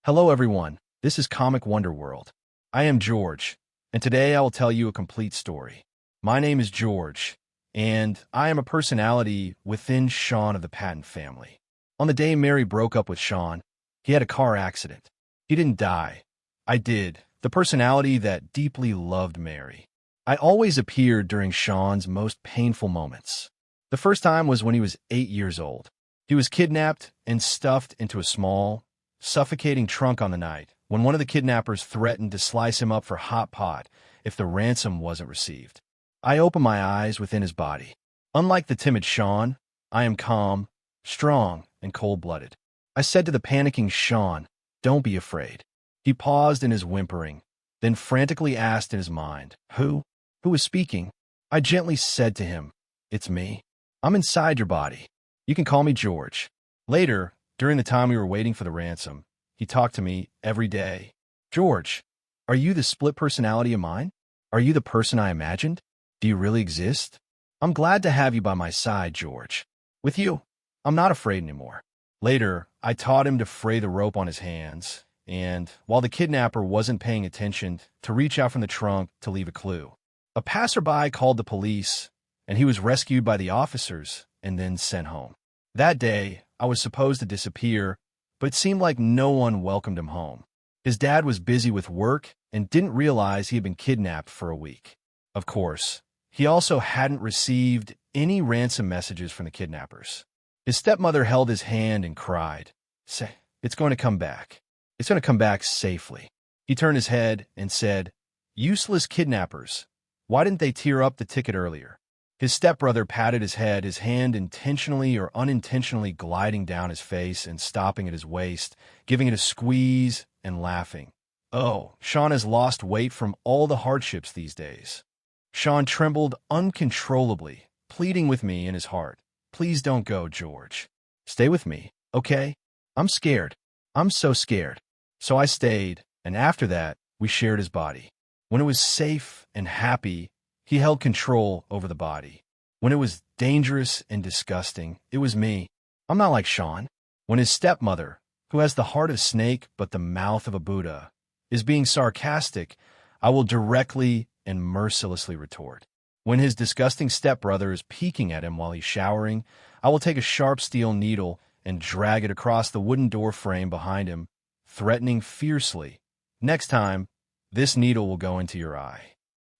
Hello everyone, this is Comic Wonder World. I am George, and today I will tell you a complete story. My name is George, and I am a personality within Sean of the Patton family. On the day Mary broke up with Sean, he had a car accident. He didn't die. I did, the personality that deeply loved Mary. I always appeared during Sean's most painful moments. The first time was when he was 8 years old. He was kidnapped and stuffed into a small, suffocating trunk on the night when one of the kidnappers threatened to slice him up for hot pot if the ransom wasn't received. I opened my eyes within his body. Unlike the timid Sean, I am calm, strong, and cold-blooded. I said to the panicking Sean, "Don't be afraid." He paused in his whimpering, then frantically asked in his mind, Who is speaking?" I gently said to him, "It's me. I'm inside your body. You can call me George." Later, during the time we were waiting for the ransom, he talked to me every day. "George, are you the split personality of mine? Are you the person I imagined? Do you really exist? I'm glad to have you by my side, George. With you, I'm not afraid anymore." Later, I taught him to fray the rope on his hands, and, while the kidnapper wasn't paying attention, to reach out from the trunk to leave a clue. A passerby called the police, and he was rescued by the officers and then sent home. That day, I was supposed to disappear, but it seemed like no one welcomed him home. His dad was busy with work and didn't realize he had been kidnapped for a week. Of course, he also hadn't received any ransom messages from the kidnappers. His stepmother held his hand and cried, "Say, it's going to come back. It's going to come back safely." He turned his head and said, "Useless kidnappers. Why didn't they tear up the ticket earlier?" His stepbrother patted his head, his hand intentionally or unintentionally gliding down his face and stopping at his waist, giving it a squeeze and laughing. "Oh, Sean has lost weight from all the hardships these days." Sean trembled uncontrollably, pleading with me in his heart. "Please don't go, George. Stay with me, okay? I'm scared. I'm so scared." So I stayed, and after that, we shared his body. When it was safe and happy, he held control over the body. When it was dangerous and disgusting, it was me. I'm not like Sean. When his stepmother, who has the heart of a snake but the mouth of a Buddha, is being sarcastic, I will directly and mercilessly retort. When his disgusting stepbrother is peeking at him while he's showering, I will take a sharp steel needle and drag it across the wooden door frame behind him, threatening fiercely, "Next time, this needle will go into your eye."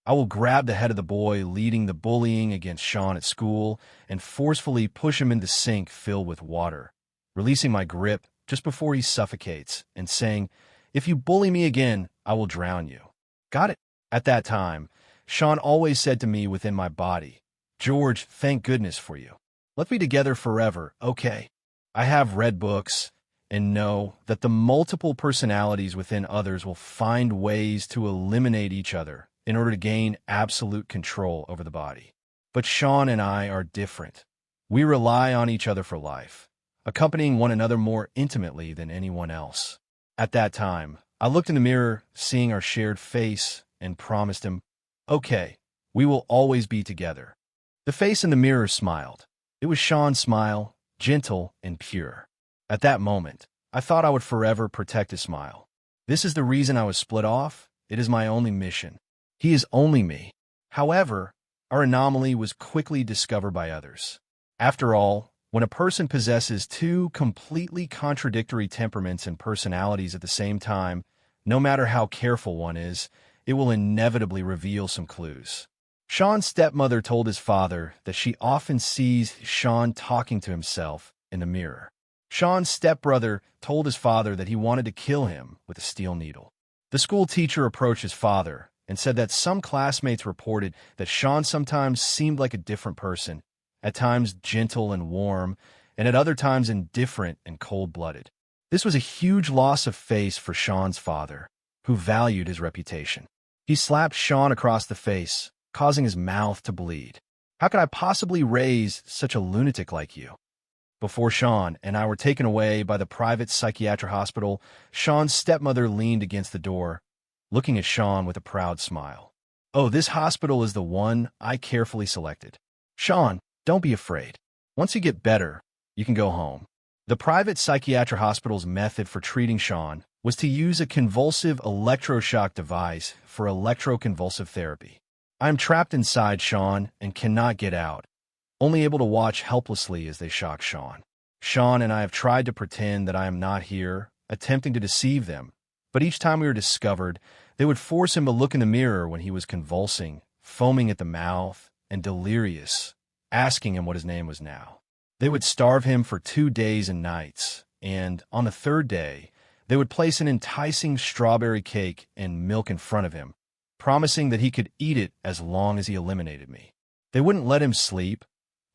I will grab the head of the boy leading the bullying against Sean at school and forcefully push him into the sink filled with water, releasing my grip just before he suffocates and saying, "If you bully me again, I will drown you." Got it? At that time, Sean always said to me within my body, "George, thank goodness for you. Let's be together forever, okay?" I have read books and know that the multiple personalities within others will find ways to eliminate each other in order to gain absolute control over the body. But Sean and I are different. We rely on each other for life, accompanying one another more intimately than anyone else. At that time, I looked in the mirror, seeing our shared face, and promised him, "Okay, we will always be together." The face in the mirror smiled. It was Sean's smile, gentle and pure. At that moment, I thought I would forever protect his smile. This is the reason I was split off. It is my only mission. He is only me. However, our anomaly was quickly discovered by others. After all, when a person possesses two completely contradictory temperaments and personalities at the same time, no matter how careful one is, it will inevitably reveal some clues. Sean's stepmother told his father that she often sees Sean talking to himself in the mirror. Sean's stepbrother told his father that he wanted to kill him with a steel needle. The school teacher approached his father and said that some classmates reported that Sean sometimes seemed like a different person, at times gentle and warm, and at other times indifferent and cold-blooded. This was a huge loss of face for Sean's father, who valued his reputation. He slapped Sean across the face, causing his mouth to bleed. "How could I possibly raise such a lunatic like you?" Before Sean and I were taken away by the private psychiatric hospital, Sean's stepmother leaned against the door, looking at Sean with a proud smile. "Oh, this hospital is the one I carefully selected. Sean, don't be afraid. Once you get better, you can go home." The private psychiatric hospital's method for treating Sean was to use a convulsive electroshock device for electroconvulsive therapy. I am trapped inside Sean and cannot get out, only able to watch helplessly as they shock Sean. Sean and I have tried to pretend that I am not here, attempting to deceive them, but each time we were discovered, they would force him to look in the mirror when he was convulsing, foaming at the mouth, and delirious, asking him what his name was now. They would starve him for 2 days and nights, and on the 3rd day, they would place an enticing strawberry cake and milk in front of him, promising that he could eat it as long as he eliminated me. They wouldn't let him sleep,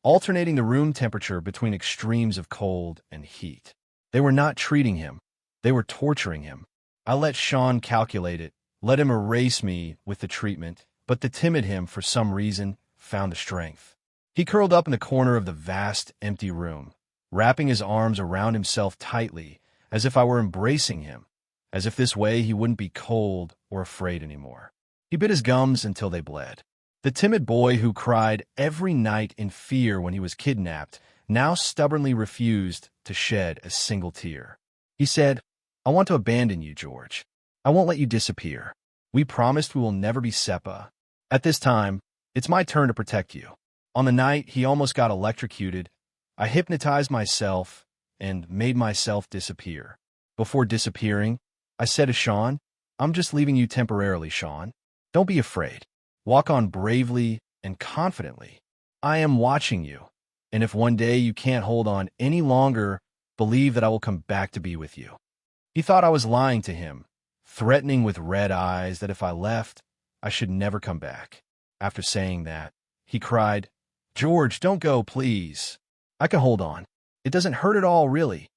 alternating the room temperature between extremes of cold and heat. They were not treating him. They were torturing him. I let Sean calculate it, let him erase me with the treatment, but the timid him, for some reason, found the strength. He curled up in the corner of the vast, empty room, wrapping his arms around himself tightly, as if I were embracing him, as if this way he wouldn't be cold or afraid anymore. He bit his gums until they bled. The timid boy who cried every night in fear when he was kidnapped now stubbornly refused to shed a single tear. He said, "I want to abandon you, George. I won't let you disappear. We promised we will never be SEPA. At this time, it's my turn to protect you." On the night he almost got electrocuted, I hypnotized myself and made myself disappear. Before disappearing, I said to Sean, "I'm just leaving you temporarily, Sean. Don't be afraid. Walk on bravely and confidently. I am watching you, and if one day you can't hold on any longer, believe that I will come back to be with you." He thought I was lying to him, threatening with red eyes that if I left, I should never come back. After saying that, he cried, "George, don't go, please. I can hold on. It doesn't hurt at all, really."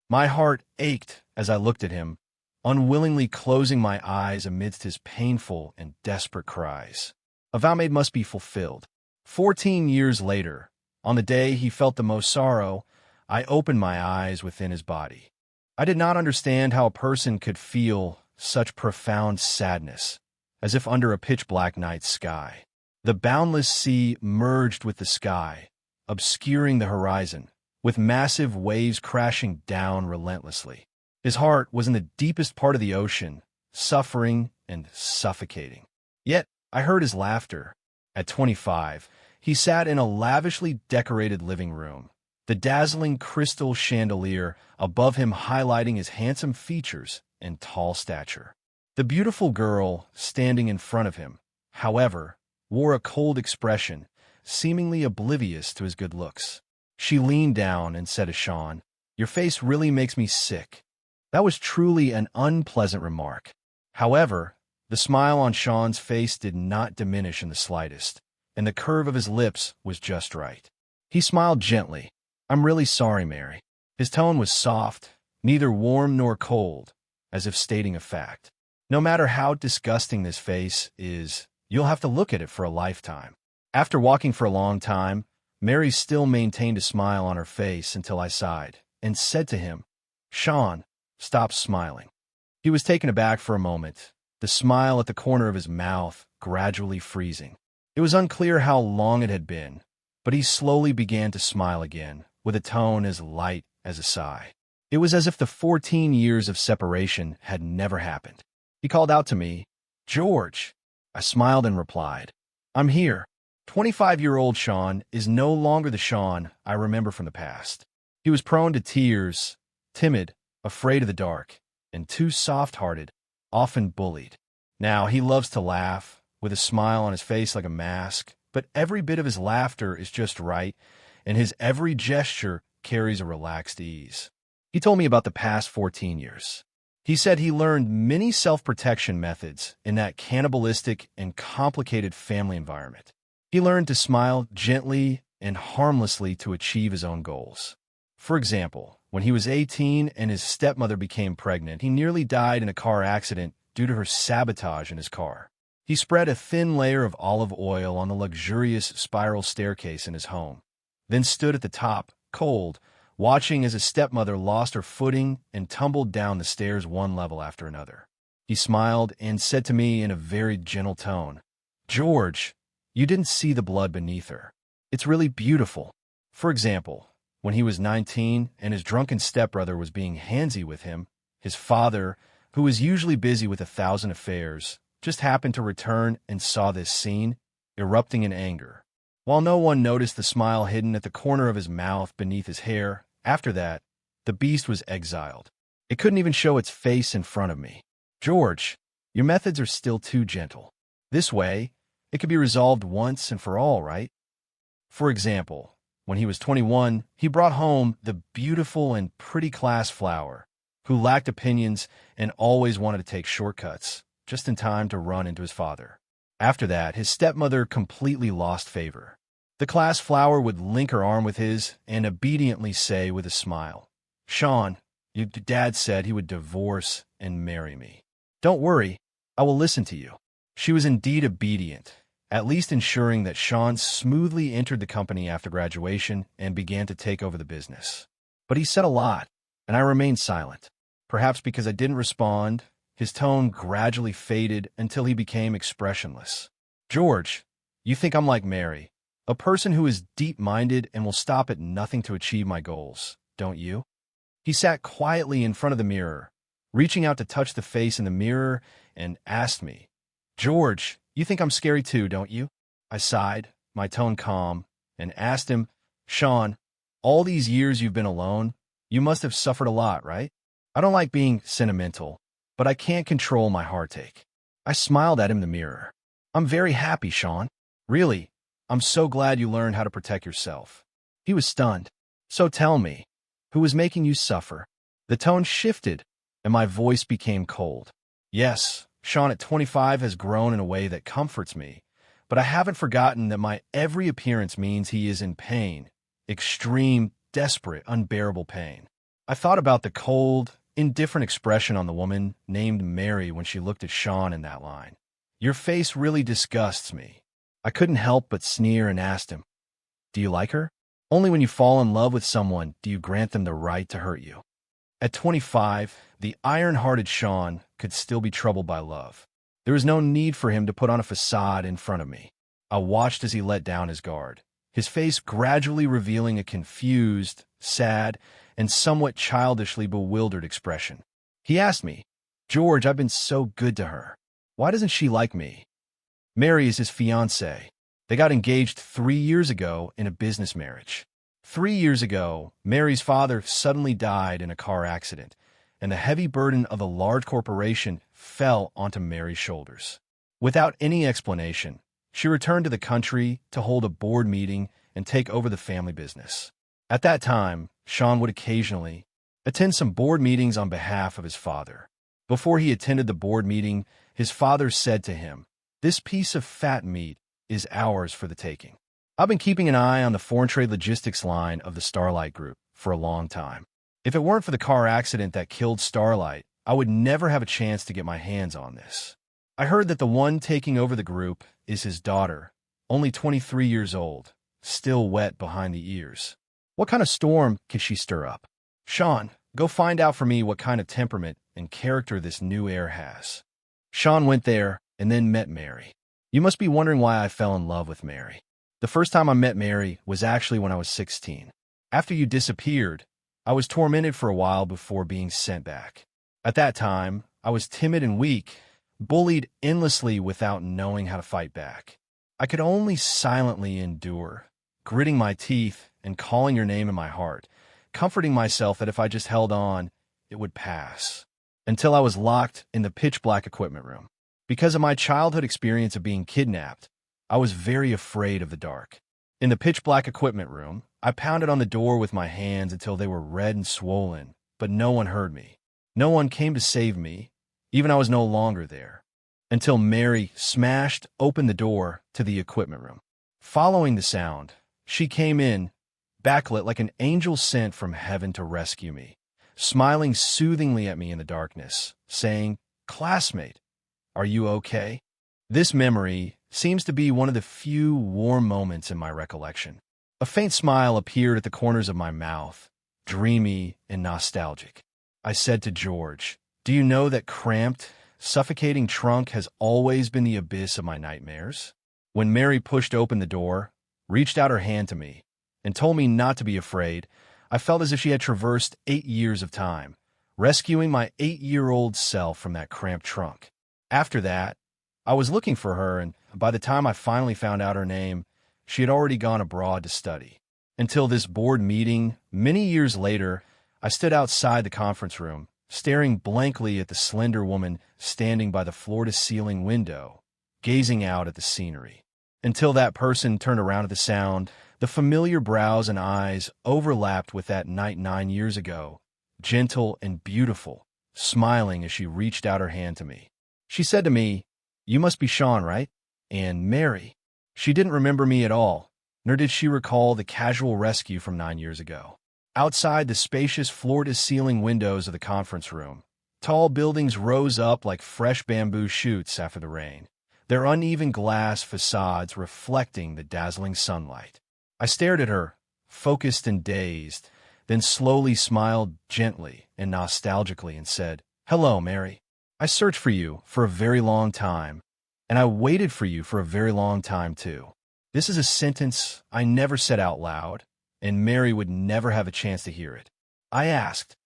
My heart ached as I looked at him, unwillingly closing my eyes amidst his painful and desperate cries. A vow made must be fulfilled. 14 years later, on the day he felt the most sorrow, I opened my eyes within his body. I did not understand how a person could feel such profound sadness, as if under a pitch-black night sky. The boundless sea merged with the sky, obscuring the horizon, with massive waves crashing down relentlessly. His heart was in the deepest part of the ocean, suffering and suffocating. Yet, I heard his laughter. At 25, he sat in a lavishly decorated living room, the dazzling crystal chandelier above him highlighting his handsome features and tall stature. The beautiful girl standing in front of him, however, wore a cold expression, seemingly oblivious to his good looks. She leaned down and said to Sean, "Your face really makes me sick." That was truly an unpleasant remark. However, the smile on Sean's face did not diminish in the slightest, and the curve of his lips was just right. He smiled gently. "I'm really sorry, Mary." His tone was soft, neither warm nor cold, as if stating a fact. No matter how disgusting this face is, you'll have to look at it for a lifetime. After walking for a long time, Mary still maintained a smile on her face until I sighed and said to him, "Sean, stop smiling." He was taken aback for a moment, the smile at the corner of his mouth gradually freezing. It was unclear how long it had been, but he slowly began to smile again, with a tone as light as a sigh. It was as if the 14 years of separation had never happened. He called out to me, "George." I smiled and replied, "I'm here." 25-year-old Sean is no longer the Sean I remember from the past. He was prone to tears, timid, afraid of the dark, and too soft-hearted, often bullied. Now he loves to laugh, with a smile on his face like a mask, but every bit of his laughter is just right, and his every gesture carries a relaxed ease. He told me about the past 14 years. He said he learned many self-protection methods in that cannibalistic and complicated family environment. He learned to smile gently and harmlessly to achieve his own goals. For example, when he was 18 and his stepmother became pregnant, he nearly died in a car accident due to her sabotage in his car. He spread a thin layer of olive oil on the luxurious spiral staircase in his home, then stood at the top, cold, watching as his stepmother lost her footing and tumbled down the stairs one level after another. He smiled and said to me in a very gentle tone, "George, you didn't see the blood beneath her. It's really beautiful." For example, when he was 19 and his drunken stepbrother was being handsy with him, his father, who was usually busy with 1,000 affairs, just happened to return and saw this scene, erupting in anger. While no one noticed the smile hidden at the corner of his mouth beneath his hair, after that, the beast was exiled. It couldn't even show its face in front of me. George, your methods are still too gentle. This way, it could be resolved once and for all, right? For example, when he was 21, he brought home the beautiful and pretty class flower, who lacked opinions and always wanted to take shortcuts, just in time to run into his father. After that, his stepmother completely lost favor. The class flower would link her arm with his and obediently say with a smile, "Sean, your dad said he would divorce and marry me. Don't worry, I will listen to you." She was indeed obedient, at least ensuring that Sean smoothly entered the company after graduation and began to take over the business. But he said a lot, and I remained silent. Perhaps because I didn't respond, his tone gradually faded until he became expressionless. "George, you think I'm like Mary, a person who is deep-minded and will stop at nothing to achieve my goals, don't you?" He sat quietly in front of the mirror, reaching out to touch the face in the mirror, and asked me, "George, you think I'm scary too, don't you?" I sighed, my tone calm, and asked him, "Sean, all these years you've been alone, you must have suffered a lot, right? I don't like being sentimental, but I can't control my heartache." I smiled at him in the mirror. "I'm very happy, Sean. Really, I'm so glad you learned how to protect yourself." He was stunned. "So tell me, who was making you suffer?" The tone shifted, and my voice became cold. "Yes, Sean at 25 has grown in a way that comforts me, but I haven't forgotten that my every appearance means he is in pain, extreme, desperate, unbearable pain." I thought about the cold, indifferent expression on the woman named Mary when she looked at Sean in that line. "Your face really disgusts me." I couldn't help but sneer and asked him, "Do you like her? Only when you fall in love with someone do you grant them the right to hurt you." At 25, the iron-hearted Sean could still be troubled by love. There was no need for him to put on a facade in front of me. I watched as he let down his guard, his face gradually revealing a confused, sad, and somewhat childishly bewildered expression. He asked me, "George, I've been so good to her. Why doesn't she like me?" Mary is his fiancée. They got engaged 3 years ago in a business marriage. 3 years ago, Mary's father suddenly died in a car accident, and the heavy burden of a large corporation fell onto Mary's shoulders. Without any explanation, she returned to the country to hold a board meeting and take over the family business. At that time, Sean would occasionally attend some board meetings on behalf of his father. Before he attended the board meeting, his father said to him, "This piece of fat meat is ours for the taking." I've been keeping an eye on the foreign trade logistics line of the Starlight Group for a long time. If it weren't for the car accident that killed Starlight, I would never have a chance to get my hands on this. I heard that the one taking over the group is his daughter, only 23 years old, still wet behind the ears. What kind of storm could she stir up? "Sean, go find out for me what kind of temperament and character this new heir has." Sean went there and then met Mary. You must be wondering why I fell in love with Mary. The first time I met Mary was actually when I was 16. After you disappeared, I was tormented for a while before being sent back. At that time, I was timid and weak, bullied endlessly without knowing how to fight back. I could only silently endure, gritting my teeth and calling your name in my heart, comforting myself that if I just held on, it would pass. Until I was locked in the pitch-black equipment room. Because of my childhood experience of being kidnapped, I was very afraid of the dark. In the pitch-black equipment room, I pounded on the door with my hands until they were red and swollen, but no one heard me. No one came to save me, even I was no longer there, until Mary smashed open the door to the equipment room. Following the sound, she came in, backlit like an angel sent from heaven to rescue me, smiling soothingly at me in the darkness, saying, "Classmate, are you okay?" This memory seems to be one of the few warm moments in my recollection. A faint smile appeared at the corners of my mouth, dreamy and nostalgic. I said to George, "Do you know that cramped, suffocating trunk has always been the abyss of my nightmares?" When Mary pushed open the door, reached out her hand to me, and told me not to be afraid, I felt as if she had traversed 8 years of time, rescuing my 8-year-old self from that cramped trunk. After that, I was looking for her, and by the time I finally found out her name, she had already gone abroad to study. Until this board meeting, many years later, I stood outside the conference room, staring blankly at the slender woman standing by the floor-to-ceiling window, gazing out at the scenery. Until that person turned around at the sound, the familiar brows and eyes overlapped with that night 9 years ago, gentle and beautiful, smiling as she reached out her hand to me. She said to me, "You must be Sean, right?" And Mary. She didn't remember me at all, nor did she recall the casual rescue from 9 years ago. Outside the spacious floor-to-ceiling windows of the conference room, tall buildings rose up like fresh bamboo shoots after the rain, their uneven glass facades reflecting the dazzling sunlight. I stared at her, focused and dazed, then slowly smiled gently and nostalgically and said, "Hello, Mary. I searched for you for a very long time, and I waited for you for a very long time, too." This is a sentence I never said out loud, and Mary would never have a chance to hear it. I asked,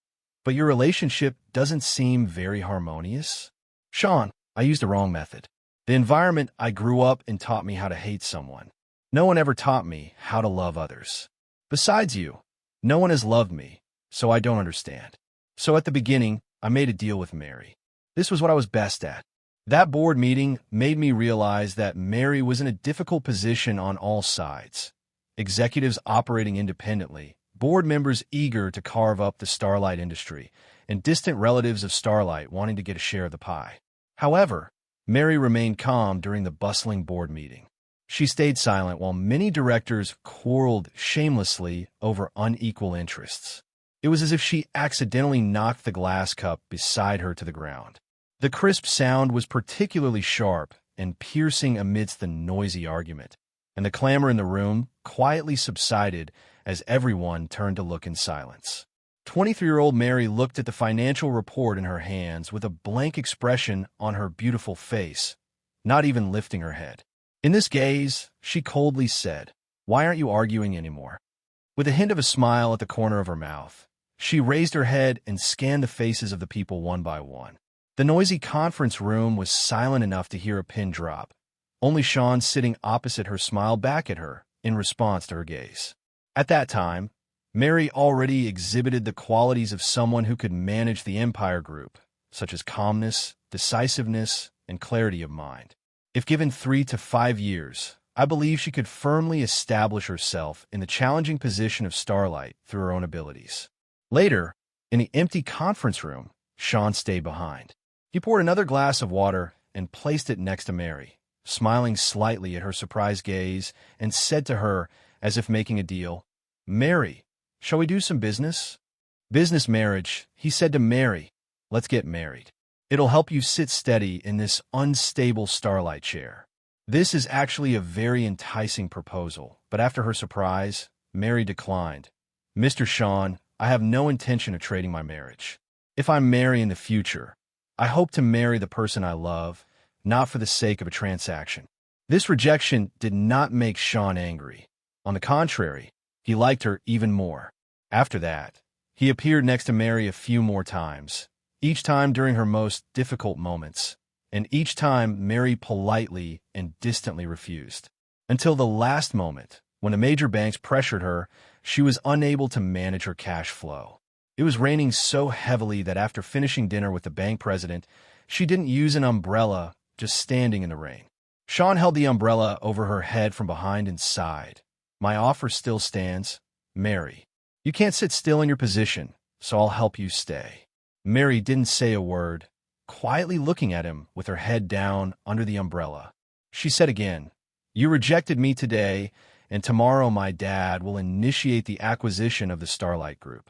"But your relationship doesn't seem very harmonious?" "Sean, I used the wrong method. The environment I grew up in taught me how to hate someone. No one ever taught me how to love others. Besides you, no one has loved me, so I don't understand. So at the beginning, I made a deal with Mary. This was what I was best at." That board meeting made me realize that Mary was in a difficult position on all sides. Executives operating independently, board members eager to carve up the Starlight industry, and distant relatives of Starlight wanting to get a share of the pie. However, Mary remained calm during the bustling board meeting. She stayed silent while many directors quarreled shamelessly over unequal interests. It was as if she accidentally knocked the glass cup beside her to the ground. The crisp sound was particularly sharp and piercing amidst the noisy argument, and the clamor in the room quietly subsided as everyone turned to look in silence. 23-year-old Mary looked at the financial report in her hands with a blank expression on her beautiful face, not even lifting her head. In this gaze, she coldly said, "Why aren't you arguing anymore?" With a hint of a smile at the corner of her mouth, she raised her head and scanned the faces of the people one by one. The noisy conference room was silent enough to hear a pin drop. Only Sean sitting opposite her smiled back at her in response to her gaze. At that time, Mary already exhibited the qualities of someone who could manage the Empire Group, such as calmness, decisiveness, and clarity of mind. If given 3 to 5 years, I believe she could firmly establish herself in the challenging position of Starlight through her own abilities. Later, in the empty conference room, Sean stayed behind. He poured another glass of water and placed it next to Mary, smiling slightly at her surprised gaze, and said to her, as if making a deal, "Mary, shall we do some business?" "Business marriage," he said to Mary. "Let's get married. It'll help you sit steady in this unstable Starlight chair." This is actually a very enticing proposal, but after her surprise, Mary declined. "Mr. Sean, I have no intention of trading my marriage. If I marry in the future, I hope to marry the person I love, not for the sake of a transaction." This rejection did not make Sean angry. On the contrary, he liked her even more. After that, he appeared next to Mary a few more times, each time during her most difficult moments, and each time Mary politely and distantly refused. Until the last moment, when the major banks pressured her, she was unable to manage her cash flow. It was raining so heavily that after finishing dinner with the bank president, she didn't use an umbrella, just standing in the rain. Sean held the umbrella over her head from behind and sighed. "My offer still stands, Mary. You can't sit still in your position, so I'll help you stay." Mary didn't say a word, quietly looking at him with her head down under the umbrella. She said again, "You rejected me today, and tomorrow my dad will initiate the acquisition of the Starlight Group."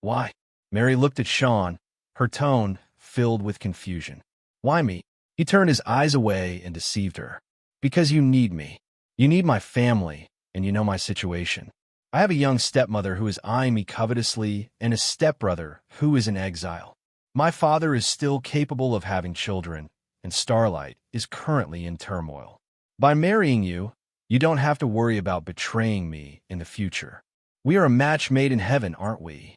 "Why?" Mary looked at Sean, her tone filled with confusion. "Why me?" He turned his eyes away and deceived her. "Because you need me. You need my family, and you know my situation. I have a young stepmother who is eyeing me covetously and a stepbrother who is in exile. My father is still capable of having children, and Starlight is currently in turmoil. By marrying you, you don't have to worry about betraying me in the future. We are a match made in heaven, aren't we?"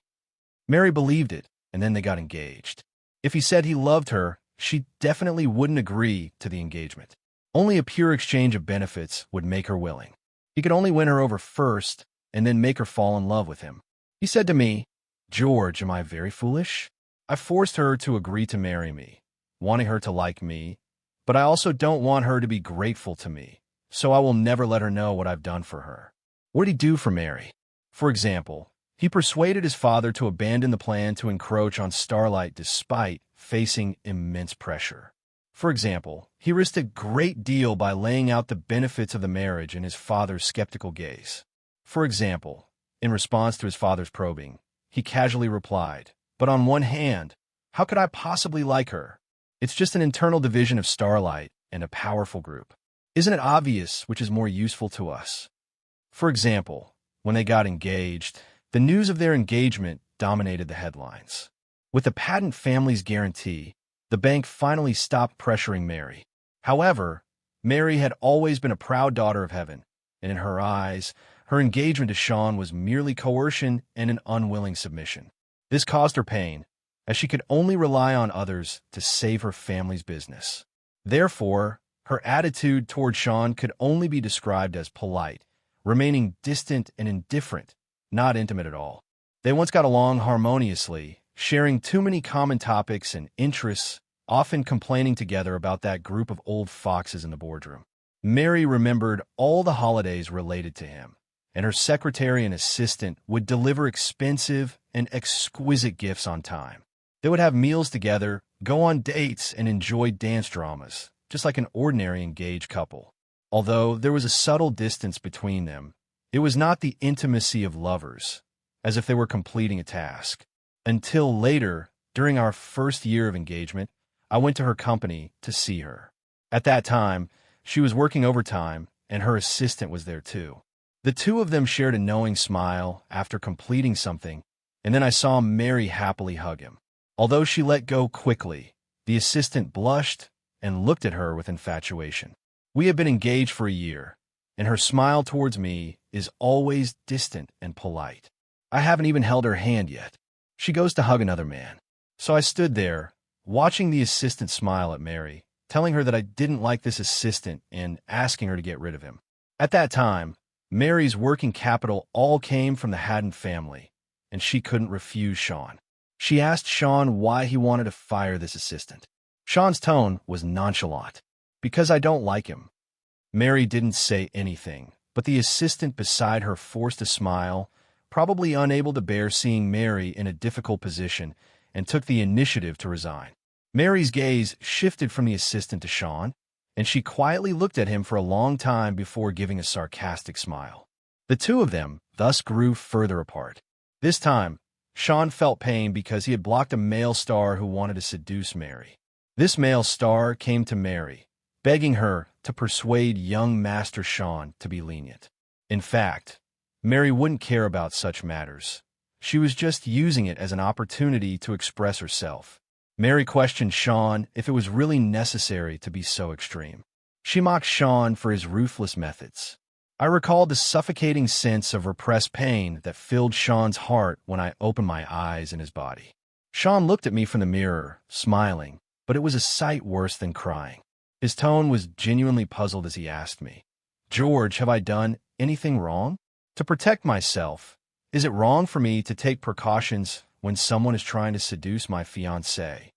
Mary believed it, and then they got engaged. If he said he loved her, she definitely wouldn't agree to the engagement. Only a pure exchange of benefits would make her willing. He could only win her over first and then make her fall in love with him. He said to me, "George, am I very foolish? I forced her to agree to marry me, wanting her to like me, but I also don't want her to be grateful to me, so I will never let her know what I've done for her." What did he do for Mary? For example, he persuaded his father to abandon the plan to encroach on Starlight despite facing immense pressure. For example, he risked a great deal by laying out the benefits of the marriage in his father's skeptical gaze. For example, in response to his father's probing, he casually replied, "But on one hand, how could I possibly like her? It's just an internal division of Starlight and a powerful group. Isn't it obvious which is more useful to us?" For example, when they got engaged, the news of their engagement dominated the headlines. With the Patent family's guarantee, the bank finally stopped pressuring Mary. However, Mary had always been a proud daughter of heaven, and in her eyes, her engagement to Sean was merely coercion and an unwilling submission. This caused her pain, as she could only rely on others to save her family's business. Therefore, her attitude toward Sean could only be described as polite, remaining distant and indifferent, not intimate at all. They once got along harmoniously, sharing too many common topics and interests, often complaining together about that group of old foxes in the boardroom. Mary remembered all the holidays related to him, and her secretary and assistant would deliver expensive and exquisite gifts on time. They would have meals together, go on dates, and enjoy dance dramas, just like an ordinary engaged couple. Although there was a subtle distance between them, it was not the intimacy of lovers, as if they were completing a task. Until later, during our first year of engagement, I went to her company to see her. At that time, she was working overtime, and her assistant was there too. The two of them shared a knowing smile after completing something, and then I saw Mary happily hug him. Although she let go quickly, the assistant blushed and looked at her with infatuation. We had been engaged for a year, and her smile towards me is always distant and polite. I haven't even held her hand yet. She goes to hug another man. So I stood there, watching the assistant smile at Mary, telling her that I didn't like this assistant and asking her to get rid of him. At that time, Mary's working capital all came from the Haddon family, and she couldn't refuse Sean. She asked Sean why he wanted to fire this assistant. Sean's tone was nonchalant. "Because I don't like him." Mary didn't say anything, but the assistant beside her forced a smile, probably unable to bear seeing Mary in a difficult position, and took the initiative to resign. Mary's gaze shifted from the assistant to Sean, and she quietly looked at him for a long time before giving a sarcastic smile. The two of them thus grew further apart. This time, Sean felt pain because he had blocked a male star who wanted to seduce Mary. This male star came to Mary, begging her to persuade young Master Sean to be lenient. In fact, Mary wouldn't care about such matters. She was just using it as an opportunity to express herself. Mary questioned Sean if it was really necessary to be so extreme. She mocked Sean for his ruthless methods. I recalled the suffocating sense of repressed pain that filled Sean's heart when I opened my eyes in his body. Sean looked at me from the mirror, smiling, but it was a sight worse than crying. His tone was genuinely puzzled as he asked me, "George, have I done anything wrong? To protect myself, is it wrong for me to take precautions when someone is trying to seduce my fiancée?"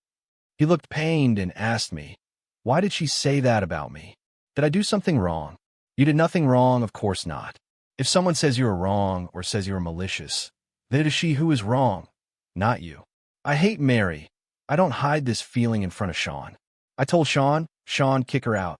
He looked pained and asked me, "Why did she say that about me? Did I do something wrong?" "You did nothing wrong, of course not. If someone says you are wrong or says you are malicious, then it is she who is wrong, not you." I hate Mary. I don't hide this feeling in front of Sean. I told Sean, kick her out.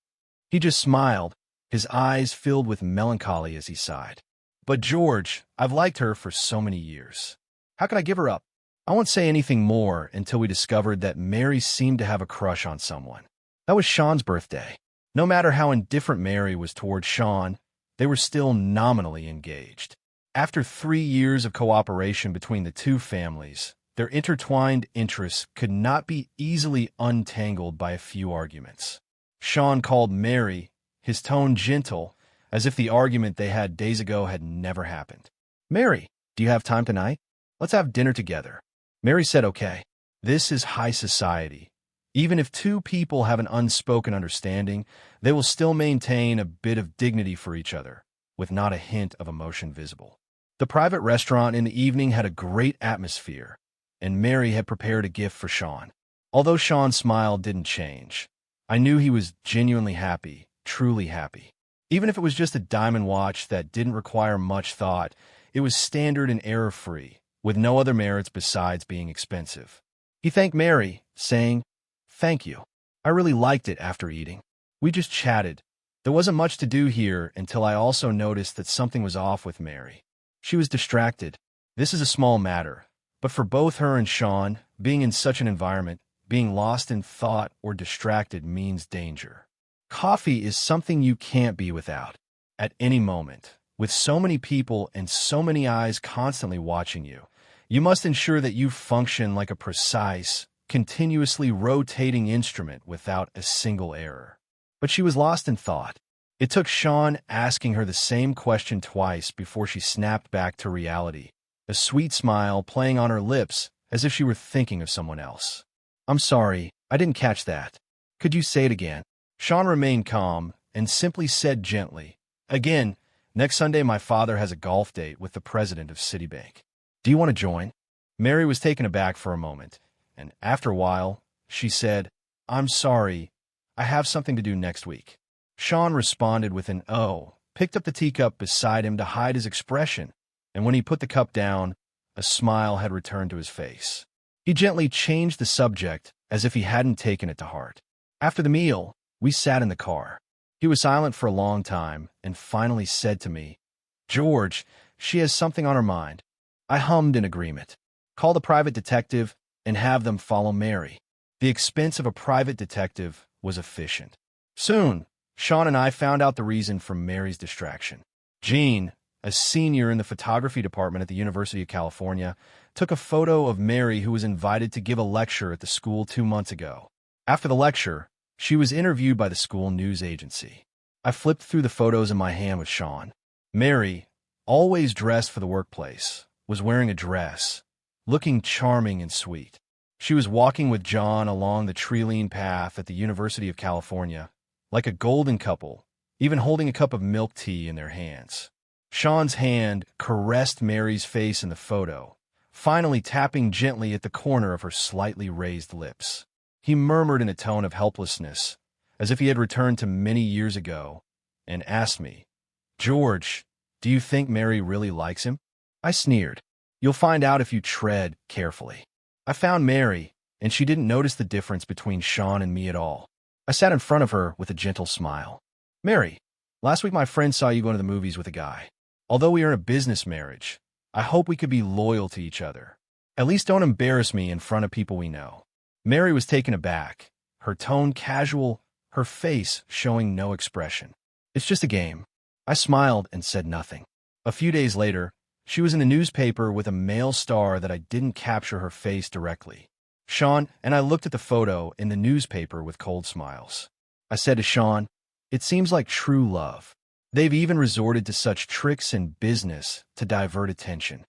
He just smiled, his eyes filled with melancholy as he sighed. "But George, I've liked her for so many years. How could I give her up?" I won't say anything more until we discovered that Mary seemed to have a crush on someone. That was Sean's birthday. No matter how indifferent Mary was toward Sean, they were still nominally engaged. After 3 years of cooperation between the two families, their intertwined interests could not be easily untangled by a few arguments. Sean called Mary, his tone gentle, as if the argument they had days ago had never happened. "Mary, do you have time tonight? Let's have dinner together." Mary said, okay. This is high society. Even if two people have an unspoken understanding, they will still maintain a bit of dignity for each other, with not a hint of emotion visible. The private restaurant in the evening had a great atmosphere, and Mary had prepared a gift for Sean. Although Sean's smile didn't change, I knew he was genuinely happy, truly happy. Even if it was just a diamond watch that didn't require much thought, it was standard and error-free, with no other merits besides being expensive. He thanked Mary, saying, "Thank you. I really liked it after eating. We just chatted. There wasn't much to do here until I also noticed that something was off with Mary. She was distracted. This is a small matter, but for both her and Sean, being in such an environment, being lost in thought or distracted means danger. Coffee is something you can't be without. At any moment, with so many people and so many eyes constantly watching you, you must ensure that you function like a precise, continuously rotating instrument without a single error." But she was lost in thought. It took Sean asking her the same question twice before she snapped back to reality, a sweet smile playing on her lips as if she were thinking of someone else. "I'm sorry, I didn't catch that. Could you say it again?" Sean remained calm and simply said gently, "Again, next Sunday my father has a golf date with the president of Citibank. Do you want to join?" Mary was taken aback for a moment, and after a while, she said, "I'm sorry, I have something to do next week." Sean responded with an "oh," picked up the teacup beside him to hide his expression, and when he put the cup down, a smile had returned to his face. He gently changed the subject as if he hadn't taken it to heart. After the meal, we sat in the car. He was silent for a long time and finally said to me, "George, she has something on her mind." I hummed in agreement. "Call the private detective and have them follow Mary." The expense of a private detective was efficient. Soon, Sean and I found out the reason for Mary's distraction. Jean, a senior in the photography department at the University of California, took a photo of Mary, who was invited to give a lecture at the school 2 months ago. After the lecture, she was interviewed by the school news agency. I flipped through the photos in my hand with Sean. Mary, always dressed for the workplace, was wearing a dress, looking charming and sweet. She was walking with John along the tree-lined path at the University of California, like a golden couple, even holding a cup of milk tea in their hands. Sean's hand caressed Mary's face in the photo, finally tapping gently at the corner of her slightly raised lips. He murmured in a tone of helplessness, as if he had returned to many years ago, and asked me, "George, do you think Mary really likes him?" I sneered. "You'll find out if you tread carefully." I found Mary, and she didn't notice the difference between Sean and me at all. I sat in front of her with a gentle smile. "Mary, last week my friend saw you going to the movies with a guy. Although we are in a business marriage, I hope we could be loyal to each other. At least don't embarrass me in front of people we know." Mary was taken aback, her tone casual, her face showing no expression. "It's just a game." I smiled and said nothing. A few days later, she was in the newspaper with a male star that I didn't capture her face directly. Sean and I looked at the photo in the newspaper with cold smiles. I said to Sean, "It seems like true love. They've even resorted to such tricks in business to divert attention."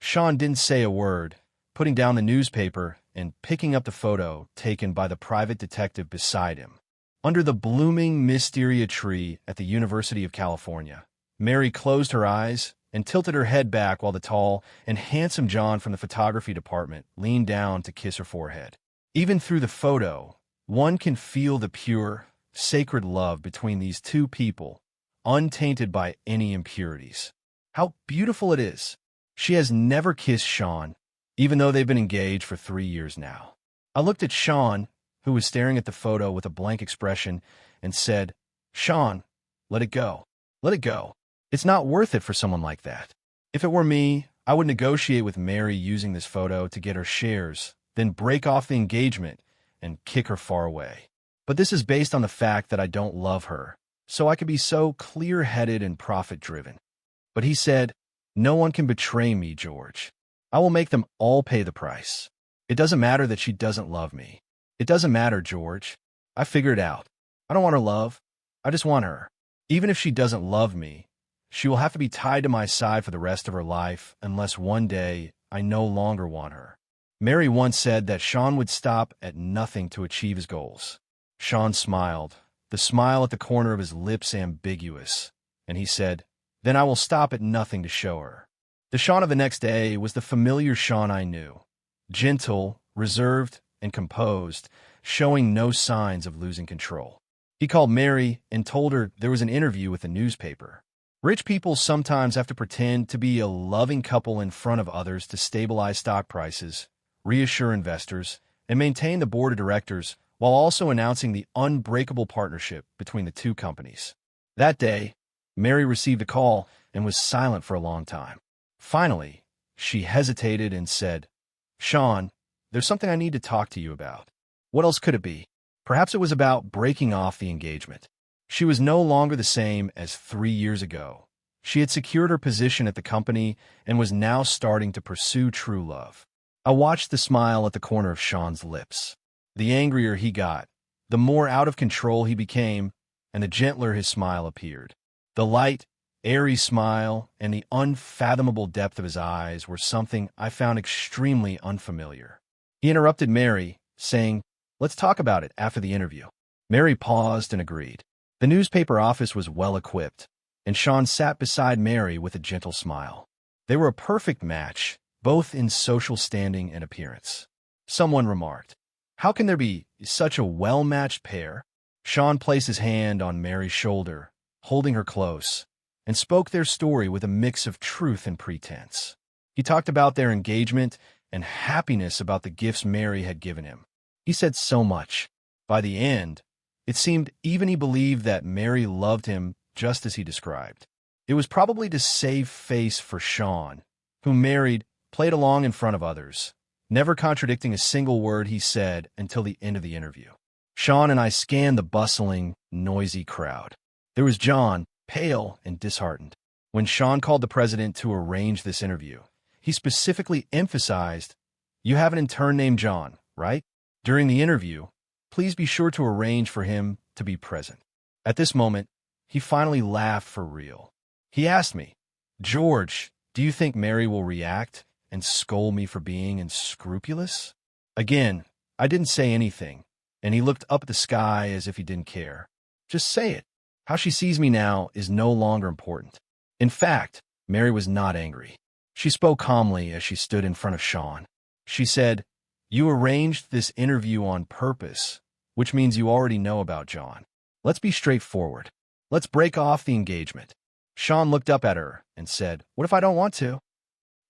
Sean didn't say a word, putting down the newspaper and picking up the photo taken by the private detective beside him. Under the blooming wisteria tree at the University of California, Mary closed her eyes and tilted her head back while the tall and handsome John from the photography department leaned down to kiss her forehead. Even through the photo, one can feel the pure, sacred love between these two people, untainted by any impurities. How beautiful it is! She has never kissed Sean, even though they've been engaged for 3 years now. I looked at Sean, who was staring at the photo with a blank expression, and said, "Sean, let it go. Let it go. It's not worth it for someone like that. If it were me, I would negotiate with Mary using this photo to get her shares, then break off the engagement and kick her far away. But this is based on the fact that I don't love her, so I could be so clear-headed and profit-driven." But he said, "No one can betray me, George. I will make them all pay the price. It doesn't matter that she doesn't love me. It doesn't matter, George. I figured it out. I don't want her love. I just want her. Even if she doesn't love me, she will have to be tied to my side for the rest of her life unless one day I no longer want her. Mary once said that Sean would stop at nothing to achieve his goals. Sean smiled, the smile at the corner of his lips ambiguous, and he said, "Then I will stop at nothing to show her." The Sean of the next day was the familiar Sean I knew, gentle, reserved, and composed, showing no signs of losing control. He called Mary and told her there was an interview with a newspaper. Rich people sometimes have to pretend to be a loving couple in front of others to stabilize stock prices, reassure investors, and maintain the board of directors while also announcing the unbreakable partnership between the two companies. That day, Mary received a call and was silent for a long time. Finally, she hesitated and said, "Sean, there's something I need to talk to you about." What else could it be? Perhaps it was about breaking off the engagement. She was no longer the same as 3 years ago. She had secured her position at the company and was now starting to pursue true love. I watched the smile at the corner of Sean's lips. The angrier he got, the more out of control he became, and the gentler his smile appeared. The light, airy smile and the unfathomable depth of his eyes were something I found extremely unfamiliar. He interrupted Mary, saying, "Let's talk about it after the interview." Mary paused and agreed. The newspaper office was well equipped, and Sean sat beside Mary with a gentle smile. They were a perfect match, both in social standing and appearance. Someone remarked, "How can there be such a well-matched pair?" Sean placed his hand on Mary's shoulder, holding her close, and spoke their story with a mix of truth and pretense. He talked about their engagement and happiness about the gifts Mary had given him. He said so much. By the end, it seemed even he believed that Mary loved him just as he described. It was probably to save face for Sean, who Mary played along in front of others, never contradicting a single word he said until the end of the interview. Sean and I scanned the bustling, noisy crowd. There was John, pale and disheartened. When Sean called the president to arrange this interview, he specifically emphasized, "You have an intern named John, right? During the interview, please be sure to arrange for him to be present." At this moment, he finally laughed for real. He asked me, "George, do you think Mary will react and scold me for being unscrupulous?" Again, I didn't say anything, and he looked up at the sky as if he didn't care. "Just say it. How she sees me now is no longer important." In fact, Mary was not angry. She spoke calmly as she stood in front of Sean. She said, "You arranged this interview on purpose, which means you already know about John. Let's be straightforward. Let's break off the engagement." Sean looked up at her and said, "What if I don't want to?"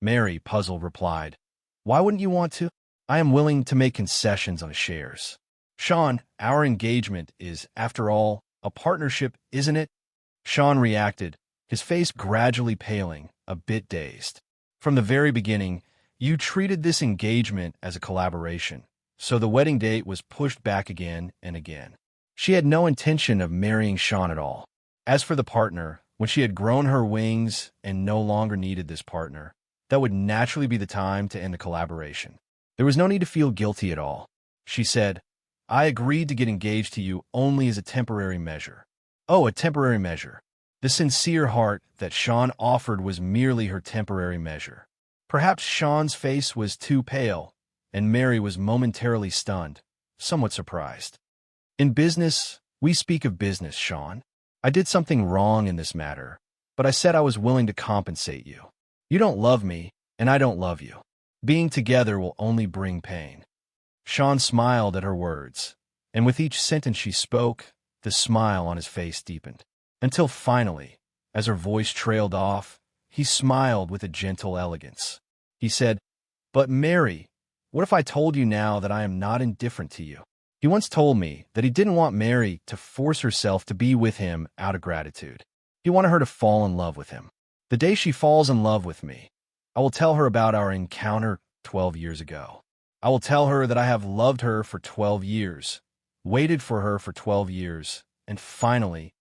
Mary, puzzled, replied, "Why wouldn't you want to? I am willing to make concessions on the shares." "Sean, our engagement is, after all, a partnership, isn't it?" Sean reacted, his face gradually paling, a bit dazed. "From the very beginning, you treated this engagement as a collaboration, so the wedding date was pushed back again and again." She had no intention of marrying Sean at all. As for the partner, when she had grown her wings and no longer needed this partner, that would naturally be the time to end the collaboration. There was no need to feel guilty at all. She said, "I agreed to get engaged to you only as a temporary measure." Oh, a temporary measure. The sincere heart that Sean offered was merely her temporary measure. Perhaps Sean's face was too pale, and Mary was momentarily stunned, somewhat surprised. "In business, we speak of business, Sean. I did something wrong in this matter, but I said I was willing to compensate you. You don't love me, and I don't love you. Being together will only bring pain." Sean smiled at her words, and with each sentence she spoke, the smile on his face deepened. Until finally, as her voice trailed off, he smiled with a gentle elegance. He said, "But Mary, what if I told you now that I am not indifferent to you?" He once told me that he didn't want Mary to force herself to be with him out of gratitude. He wanted her to fall in love with him. The day she falls in love with me, I will tell her about our encounter 12 years ago. I will tell her that I have loved her for 12 years, waited for her for 12 years, and finally,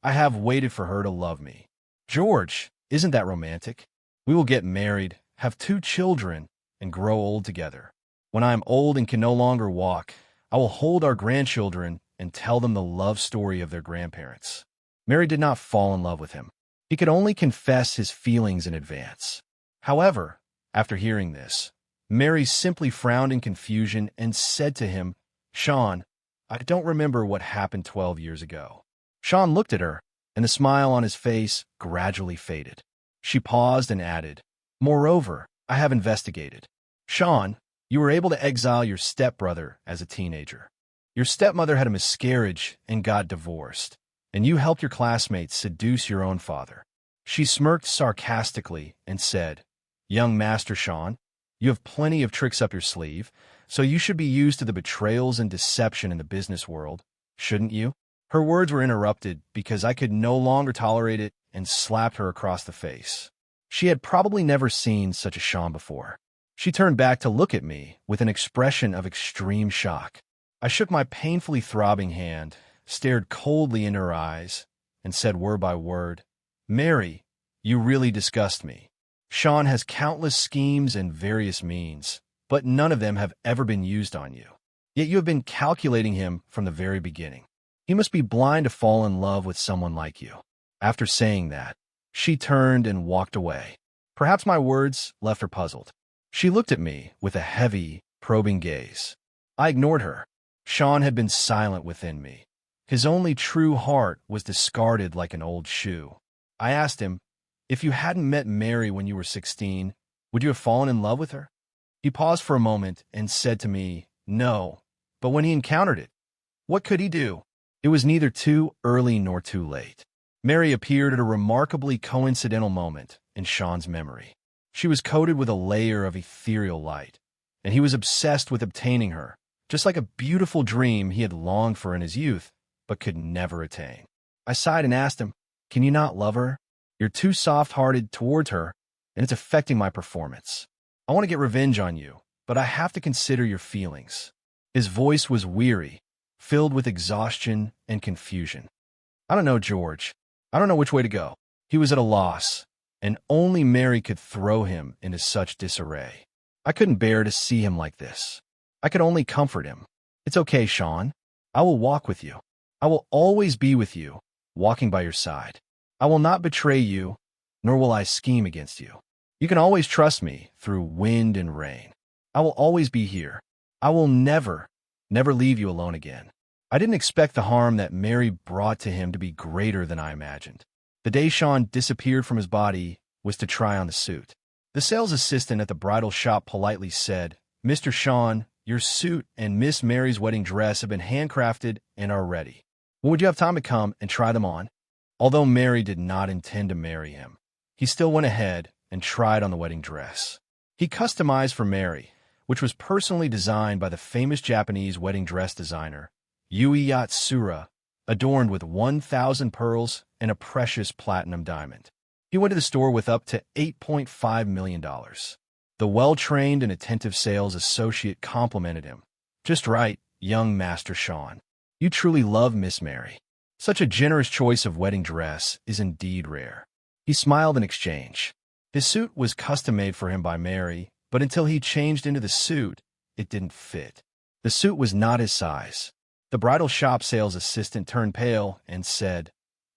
I have waited for her to love me. George, isn't that romantic? We will get married, have 2 children, and grow old together. When I am old and can no longer walk, I will hold our grandchildren and tell them the love story of their grandparents. Mary did not fall in love with him. He could only confess his feelings in advance. However, after hearing this, Mary simply frowned in confusion and said to him, "Sean, I don't remember what happened 12 years ago." Sean looked at her, and the smile on his face gradually faded. She paused and added, "Moreover, I have investigated. Sean, you were able to exile your stepbrother as a teenager. Your stepmother had a miscarriage and got divorced, and you helped your classmates seduce your own father." She smirked sarcastically and said, "Young Master Sean, you have plenty of tricks up your sleeve, so you should be used to the betrayals and deception in the business world, shouldn't you?" Her words were interrupted because I could no longer tolerate it and slapped her across the face. She had probably never seen such a Sean before. She turned back to look at me with an expression of extreme shock. I shook my painfully throbbing hand, stared coldly into her eyes, and said word by word, "Mary, you really disgust me. Sean has countless schemes and various means, but none of them have ever been used on you. Yet you have been calculating him from the very beginning. He must be blind to fall in love with someone like you." After saying that, she turned and walked away. Perhaps my words left her puzzled. She looked at me with a heavy, probing gaze. I ignored her. Sean had been silent within me. His only true heart was discarded like an old shoe. I asked him, "If you hadn't met Mary when you were 16, would you have fallen in love with her?" He paused for a moment and said to me, "No, but when he encountered it, what could he do?" It was neither too early nor too late. Mary appeared at a remarkably coincidental moment in Sean's memory. She was coated with a layer of ethereal light, and he was obsessed with obtaining her, just like a beautiful dream he had longed for in his youth, but could never attain. I sighed and asked him, "Can you not love her? You're too soft-hearted towards her, and it's affecting my performance. I want to get revenge on you, but I have to consider your feelings." His voice was weary, filled with exhaustion and confusion. "I don't know, George. I don't know which way to go." He was at a loss, and only Mary could throw him into such disarray. I couldn't bear to see him like this. I could only comfort him. "It's okay, Sean. I will walk with you. I will always be with you, walking by your side. I will not betray you, nor will I scheme against you. You can always trust me through wind and rain. I will always be here. I will never leave you alone again." I didn't expect the harm that Mary brought to him to be greater than I imagined. The day Sean disappeared from his body was to try on the suit. The sales assistant at the bridal shop politely said, "Mr. Sean, your suit and Miss Mary's wedding dress have been handcrafted and are ready. Would you have time to come and try them on?" Although Mary did not intend to marry him, he still went ahead and tried on the wedding dress. He customized for Mary, which was personally designed by the famous Japanese wedding dress designer, Yui Yatsura, adorned with 1,000 pearls and a precious platinum diamond. He went to the store with up to $8.5 million. The well-trained and attentive sales associate complimented him. "Just right, young Master Sean. You truly love Miss Mary. Such a generous choice of wedding dress is indeed rare." He smiled in exchange. His suit was custom-made for him by Mary, but until he changed into the suit, it didn't fit. The suit was not his size. The bridal shop sales assistant turned pale and said,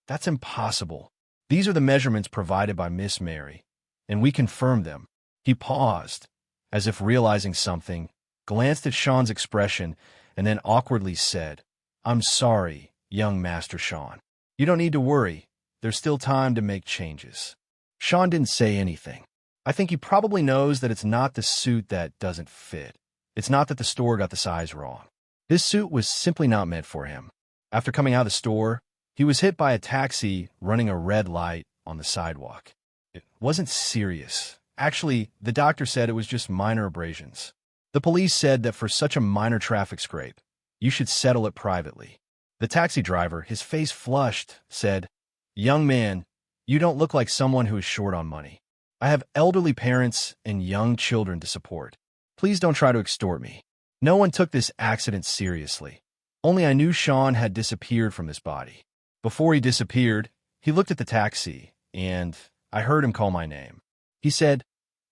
"That's impossible. These are the measurements provided by Miss Mary, and we confirmed them." He paused, as if realizing something, glanced at Sean's expression, and then awkwardly said, "I'm sorry, young Master Sean. You don't need to worry. There's still time to make changes." Sean didn't say anything. I think he probably knows that it's not the suit that doesn't fit. It's not that the store got the size wrong. This suit was simply not meant for him. After coming out of the store, he was hit by a taxi running a red light on the sidewalk. It wasn't serious. Actually, the doctor said it was just minor abrasions. The police said that for such a minor traffic scrape, you should settle it privately. The taxi driver, his face flushed, said, "Young man, you don't look like someone who is short on money. I have elderly parents and young children to support. Please don't try to extort me." No one took this accident seriously. Only I knew Sean had disappeared from this body. Before he disappeared, he looked at the taxi, and I heard him call my name. He said,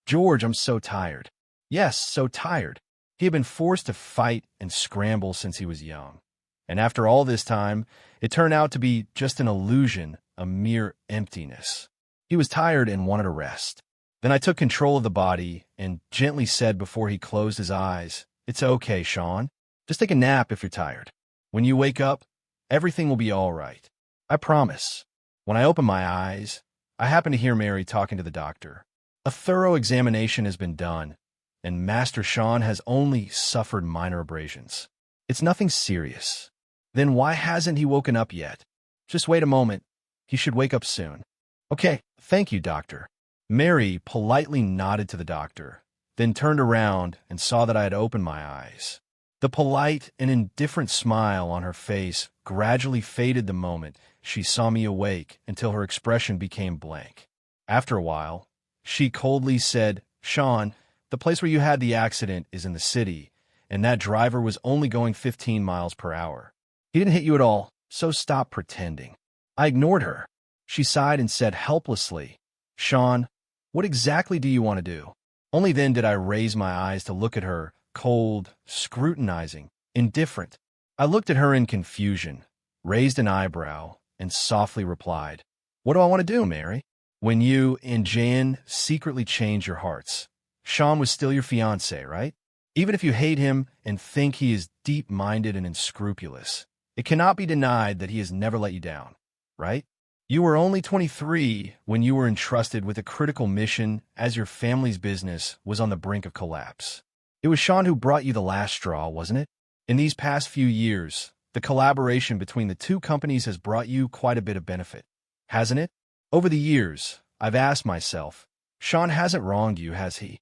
"George, I'm so tired." Yes, so tired. He had been forced to fight and scramble since he was young. And after all this time, it turned out to be just an illusion, a mere emptiness. He was tired and wanted a rest. Then I took control of the body and gently said before he closed his eyes, "It's okay, Sean. Just take a nap if you're tired. When you wake up, everything will be all right. I promise." When I opened my eyes, I happened to hear Mary talking to the doctor. "A thorough examination has been done, and Master Sean has only suffered minor abrasions. It's nothing serious." "Then why hasn't he woken up yet?" "Just wait a moment. He should wake up soon." "Okay, thank you, doctor." Mary politely nodded to the doctor, then turned around and saw that I had opened my eyes. The polite and indifferent smile on her face gradually faded the moment she saw me awake until her expression became blank. After a while, she coldly said, "Sean, the place where you had the accident is in the city, and that driver was only going 15 miles per hour. He didn't hit you at all, so stop pretending." I ignored her. She sighed and said helplessly, "Sean, what exactly do you want to do?" Only then did I raise my eyes to look at her, cold, scrutinizing, indifferent. I looked at her in confusion, raised an eyebrow, and softly replied, "What do I want to do, Mary?" "When you and Jan secretly changed your hearts, Sean was still your fiancé, right? Even if you hate him and think he is deep-minded and unscrupulous, it cannot be denied that he has never let you down, right? You were only 23 when you were entrusted with a critical mission as your family's business was on the brink of collapse. It was Sean who brought you the last straw, wasn't it? In these past few years, the collaboration between the two companies has brought you quite a bit of benefit, hasn't it? Over the years, I've asked myself, Sean hasn't wronged you, has he?"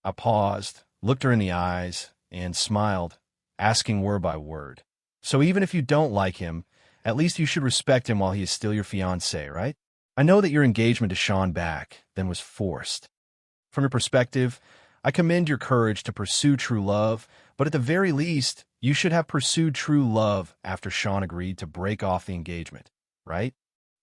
I paused, looked her in the eyes, and smiled, asking word by word. "So even if you don't like him, at least you should respect him while he is still your fiancé, right? I know that your engagement to Sean back then was forced. From your perspective, I commend your courage to pursue true love, but at the very least, you should have pursued true love after Sean agreed to break off the engagement, right?"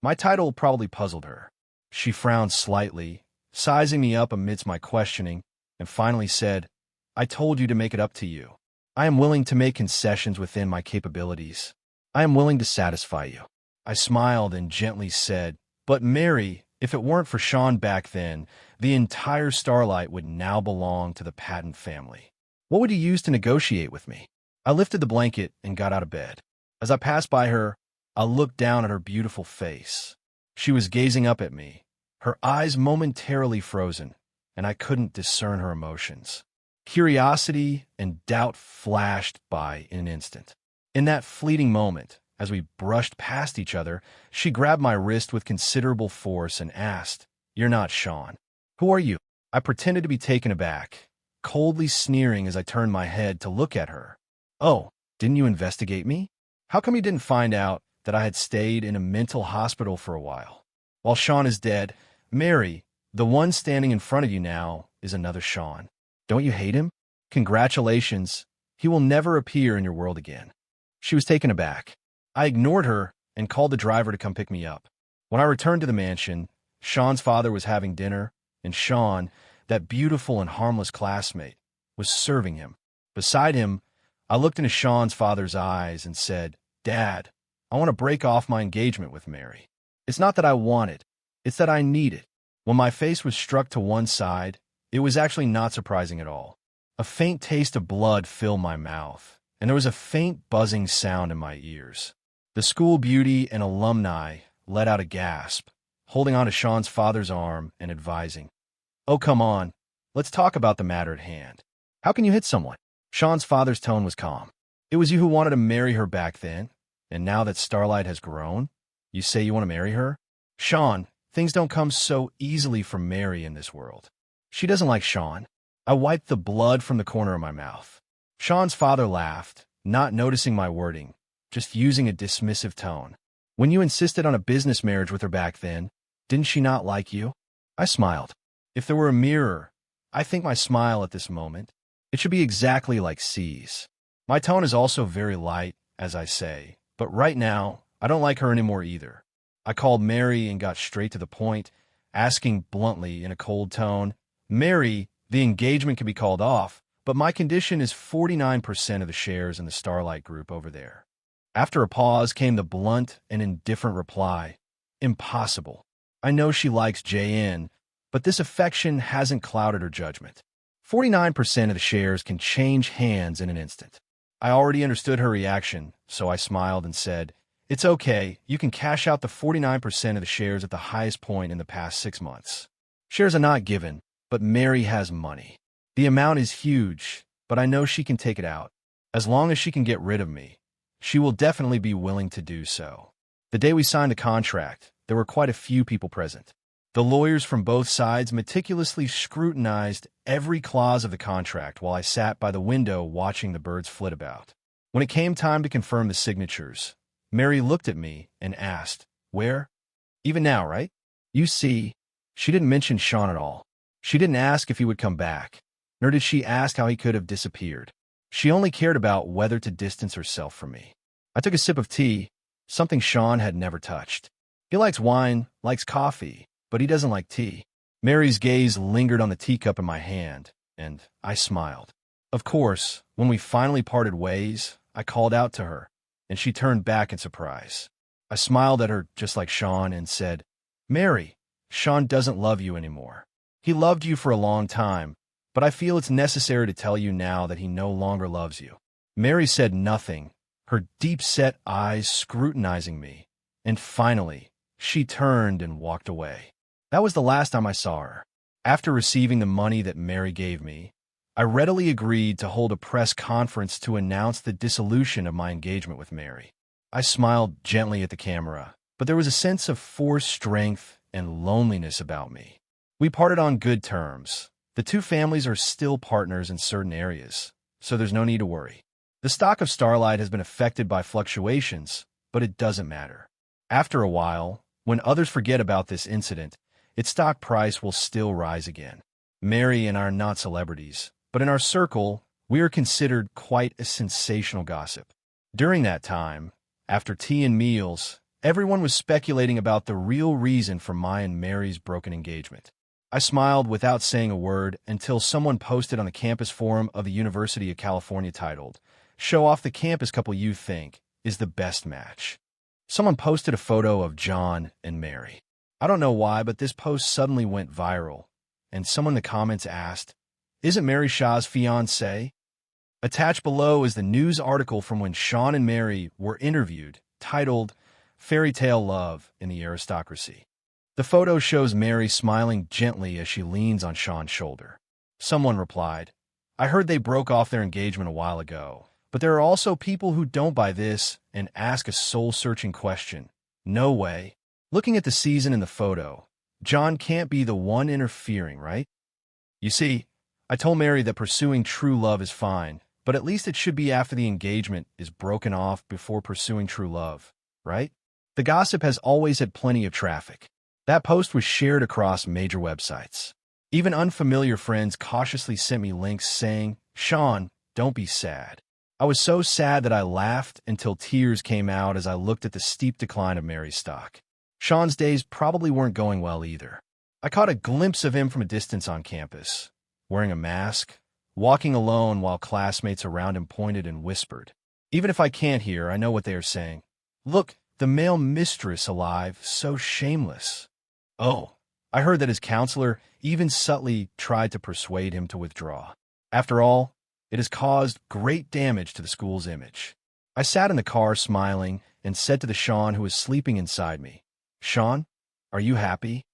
My title probably puzzled her. She frowned slightly, sizing me up amidst my questioning, and finally said, "I told you to make it up to you. I am willing to make concessions within my capabilities. I am willing to satisfy you." I smiled and gently said, "But Mary, if it weren't for Sean back then, the entire Starlight would now belong to the Patton family. What would you use to negotiate with me?" I lifted the blanket and got out of bed. As I passed by her, I looked down at her beautiful face. She was gazing up at me, her eyes momentarily frozen, and I couldn't discern her emotions. Curiosity and doubt flashed by in an instant. In that fleeting moment, as we brushed past each other, she grabbed my wrist with considerable force and asked, "You're not Sean. Who are you?" I pretended to be taken aback, coldly sneering as I turned my head to look at her. "Oh, didn't you investigate me? How come you didn't find out that I had stayed in a mental hospital for a while? While Sean is dead, Mary, the one standing in front of you now, is another Sean. Don't you hate him? Congratulations. He will never appear in your world again." She was taken aback. I ignored her and called the driver to come pick me up. When I returned to the mansion, Sean's father was having dinner, and Sean, that beautiful and harmless classmate, was serving him. Beside him, I looked into Sean's father's eyes and said, "Dad, I want to break off my engagement with Mary. It's not that I want it, it's that I need it." When my face was struck to one side, it was actually not surprising at all. A faint taste of blood filled my mouth, and there was a faint buzzing sound in my ears. The school beauty and alumni let out a gasp, holding on to Sean's father's arm and advising, "Oh, come on, let's talk about the matter at hand. How can you hit someone?" Sean's father's tone was calm. "It was you who wanted to marry her back then, and now that Starlight has grown, you say you want to marry her? Sean, things don't come so easily for Mary in this world. She doesn't like Sean." I wiped the blood from the corner of my mouth. Sean's father laughed, not noticing my wording, just using a dismissive tone. "When you insisted on a business marriage with her back then, didn't she not like you?" I smiled. If there were a mirror, I think my smile at this moment, it should be exactly like C's. My tone is also very light, as I say, but right now, I don't like her anymore either. I called Mary and got straight to the point, asking bluntly in a cold tone, "Mary, the engagement can be called off, but my condition is 49% of the shares in the Starlight Group over there." After a pause came the blunt and indifferent reply, "Impossible. I know she likes JN, But this affection hasn't clouded her judgment. 49% of the shares can change hands in an instant. I already understood her reaction, so I smiled and said, "It's okay, you can cash out the 49% of the shares at the highest point in the past 6 months. Shares are not given, but Mary has money. The amount is huge, but I know she can take it out. As long as she can get rid of me, she will definitely be willing to do so." The day we signed the contract, there were quite a few people present. The lawyers from both sides meticulously scrutinized every clause of the contract while I sat by the window watching the birds flit about. When it came time to confirm the signatures, Mary looked at me and asked, "Where? Even now, right?" You see, she didn't mention Sean at all. She didn't ask if he would come back, nor did she ask how he could have disappeared. She only cared about whether to distance herself from me. I took a sip of tea, something Sean had never touched. He likes wine, likes coffee, but he doesn't like tea. Mary's gaze lingered on the teacup in my hand, and I smiled. Of course, when we finally parted ways, I called out to her, and she turned back in surprise. I smiled at her just like Sean and said, "Mary, Sean doesn't love you anymore. He loved you for a long time, but I feel it's necessary to tell you now that he no longer loves you." Mary said nothing, her deep-set eyes scrutinizing me, and finally, she turned and walked away. That was the last time I saw her. After receiving the money that Mary gave me, I readily agreed to hold a press conference to announce the dissolution of my engagement with Mary. I smiled gently at the camera, but there was a sense of forced strength and loneliness about me. We parted on good terms. The two families are still partners in certain areas, so there's no need to worry. The stock of Starlight has been affected by fluctuations, but it doesn't matter. After a while, when others forget about this incident, its stock price will still rise again. Mary and I are not celebrities, but in our circle, we are considered quite a sensational gossip. During that time, after tea and meals, everyone was speculating about the real reason for my and Mary's broken engagement. I smiled without saying a word until someone posted on the campus forum of the University of California titled, "Show off the campus couple you think is the best match." Someone posted a photo of John and Mary. I don't know why, but this post suddenly went viral, and someone in the comments asked, "Isn't Mary Shah's fiancé?" Attached below is the news article from when Sean and Mary were interviewed, titled, "Fairy Tale Love in the Aristocracy." The photo shows Mary smiling gently as she leans on Sean's shoulder. Someone replied, "I heard they broke off their engagement a while ago, but there are also people who don't buy this and ask a soul-searching question. No way. Looking at the season in the photo, John can't be the one interfering, right?" You see, I told Mary that pursuing true love is fine, but at least it should be after the engagement is broken off before pursuing true love, right? The gossip has always had plenty of traffic. That post was shared across major websites. Even unfamiliar friends cautiously sent me links saying, "Sean, don't be sad." I was so sad that I laughed until tears came out as I looked at the steep decline of Mary's stock. Sean's days probably weren't going well either. I caught a glimpse of him from a distance on campus, wearing a mask, walking alone while classmates around him pointed and whispered. Even if I can't hear, I know what they are saying. "Look, the male mistress alive, so shameless." Oh, I heard that his counselor even subtly tried to persuade him to withdraw. After all, it has caused great damage to the school's image. I sat in the car smiling and said to the Sean who was sleeping inside me, "Sean, are you happy?"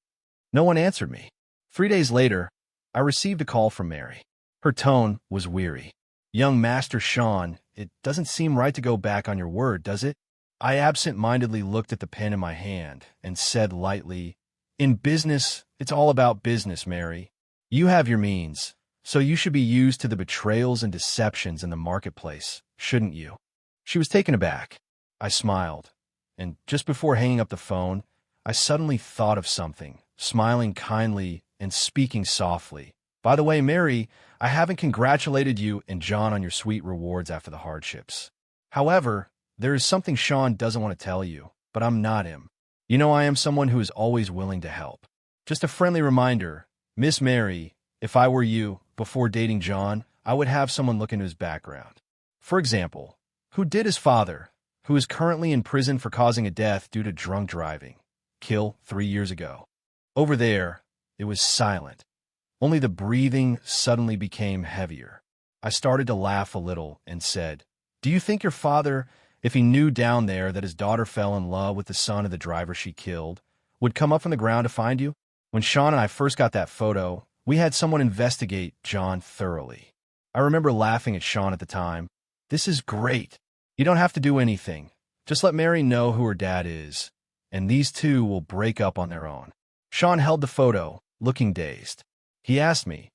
No one answered me. 3 days later, I received a call from Mary. Her tone was weary. "Young Master Sean, it doesn't seem right to go back on your word, does it?" I absent-mindedly looked at the pen in my hand and said lightly, "In business, it's all about business, Mary. You have your means, so you should be used to the betrayals and deceptions in the marketplace, shouldn't you?" She was taken aback. I smiled, and just before hanging up the phone, I suddenly thought of something, smiling kindly and speaking softly. "By the way, Mary, I haven't congratulated you and John on your sweet rewards after the hardships. However, there is something Sean doesn't want to tell you, but I'm not him. You know I am someone who is always willing to help. Just a friendly reminder, Miss Mary, if I were you, before dating John, I would have someone look into his background. For example, who did his father, who is currently in prison for causing a death due to drunk driving, kill 3 years ago? Over there, it was silent. Only the breathing suddenly became heavier. I started to laugh a little and said, "Do you think your father, if he knew down there that his daughter fell in love with the son of the driver she killed, would come up from the ground to find you?" When Sean and I first got that photo, we had someone investigate John thoroughly. I remember laughing at Sean at the time. "This is great. You don't have to do anything. Just let Mary know who her dad is, and these two will break up on their own." Sean held the photo, looking dazed. He asked me,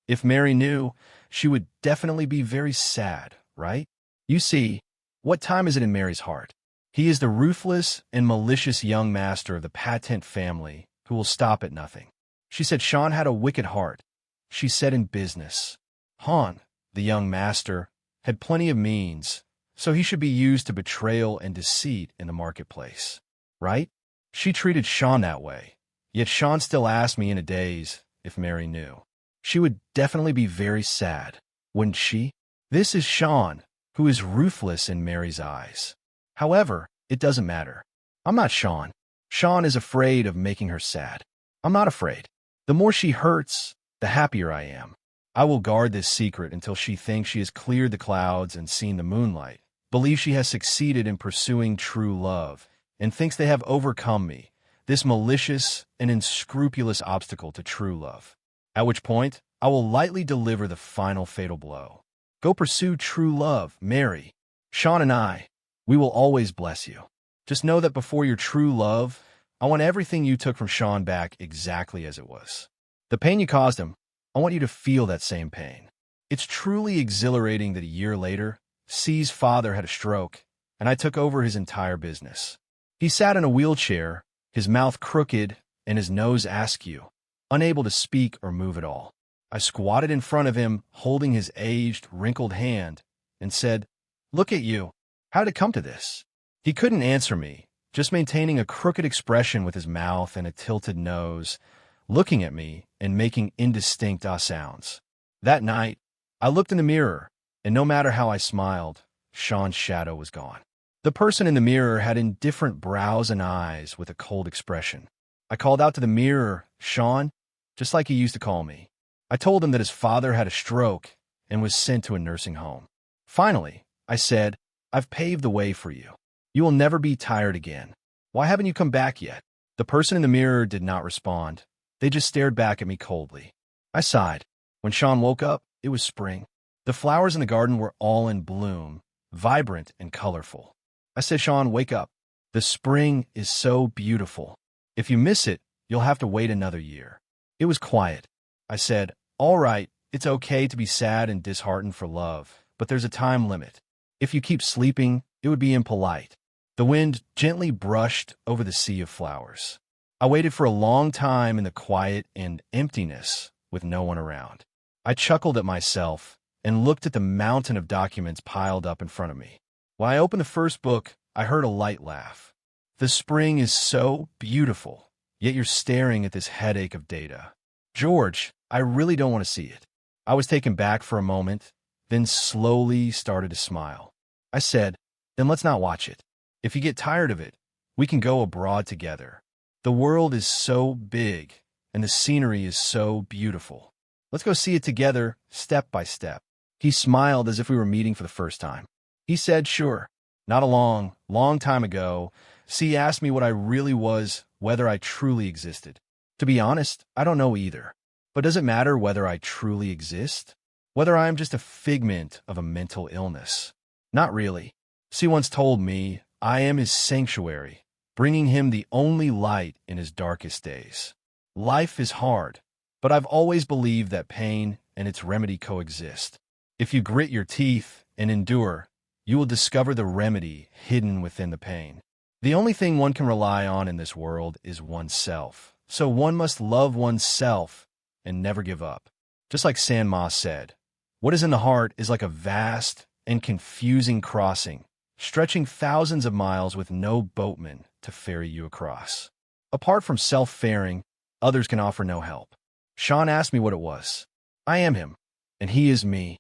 "If Mary knew, she would definitely be very sad, right? You see, what time is it in Mary's heart? He is the ruthless and malicious young master of the patent family who will stop at nothing." She said Sean had a wicked heart. She said in business, Han, the young master, had plenty of means, so he should be used to betrayal and deceit in the marketplace, right? She treated Sean that way, yet Sean still asked me in a daze if Mary knew. She would definitely be very sad, wouldn't she? This is Sean, who is ruthless in Mary's eyes. However, it doesn't matter. I'm not Sean. Sean is afraid of making her sad. I'm not afraid. The more she hurts, the happier I am. I will guard this secret until she thinks she has cleared the clouds and seen the moonlight, believes she has succeeded in pursuing true love, and thinks they have overcome me, this malicious and unscrupulous obstacle to true love. At which point, I will lightly deliver the final fatal blow. Go pursue true love, Mary. Sean and I, we will always bless you. Just know that before your true love, I want everything you took from Sean back exactly as it was. The pain you caused him, I want you to feel that same pain. It's truly exhilarating that a year later, C's father had a stroke, and I took over his entire business. He sat in a wheelchair, his mouth crooked and his nose askew, unable to speak or move at all. I squatted in front of him, holding his aged, wrinkled hand, and said, "Look at you. How did it come to this?" He couldn't answer me, just maintaining a crooked expression with his mouth and a tilted nose, looking at me and making indistinct sounds. That night, I looked in the mirror, and no matter how I smiled, Sean's shadow was gone. The person in the mirror had indifferent brows and eyes with a cold expression. I called out to the mirror, "Sean," just like he used to call me. I told him that his father had a stroke and was sent to a nursing home. Finally, I said, "I've paved the way for you. You will never be tired again. Why haven't you come back yet?" The person in the mirror did not respond. They just stared back at me coldly. I sighed. When Sean woke up, it was spring. The flowers in the garden were all in bloom, vibrant and colorful. I said, "Sean, wake up. The spring is so beautiful. If you miss it, you'll have to wait another year." It was quiet. I said, "All right, it's okay to be sad and disheartened for love, but there's a time limit. If you keep sleeping, it would be impolite." The wind gently brushed over the sea of flowers. I waited for a long time in the quiet and emptiness with no one around. I chuckled at myself and looked at the mountain of documents piled up in front of me. When I opened the first book, I heard a light laugh. "The spring is so beautiful, yet you're staring at this headache of data. George, I really don't want to see it." I was taken back for a moment, then slowly started to smile. I said, "Then let's not watch it. If you get tired of it, we can go abroad together. The world is so big, and the scenery is so beautiful. Let's go see it together, step by step." He smiled as if we were meeting for the first time. He said, "Sure. Not a long time ago, C asked me what I really was, whether I truly existed. To be honest, I don't know either. But does it matter whether I truly exist? Whether I am just a figment of a mental illness? Not really. C once told me I am his sanctuary, bringing him the only light in his darkest days. Life is hard, but I've always believed that pain and its remedy coexist. If you grit your teeth and endure, you will discover the remedy hidden within the pain. The only thing one can rely on in this world is oneself, so one must love oneself and never give up." Just like San Ma said, "What is in the heart is like a vast and confusing crossing, stretching thousands of miles with no boatman to ferry you across. Apart from self-faring, others can offer no help." Sean asked me what it was. I am him, and he is me.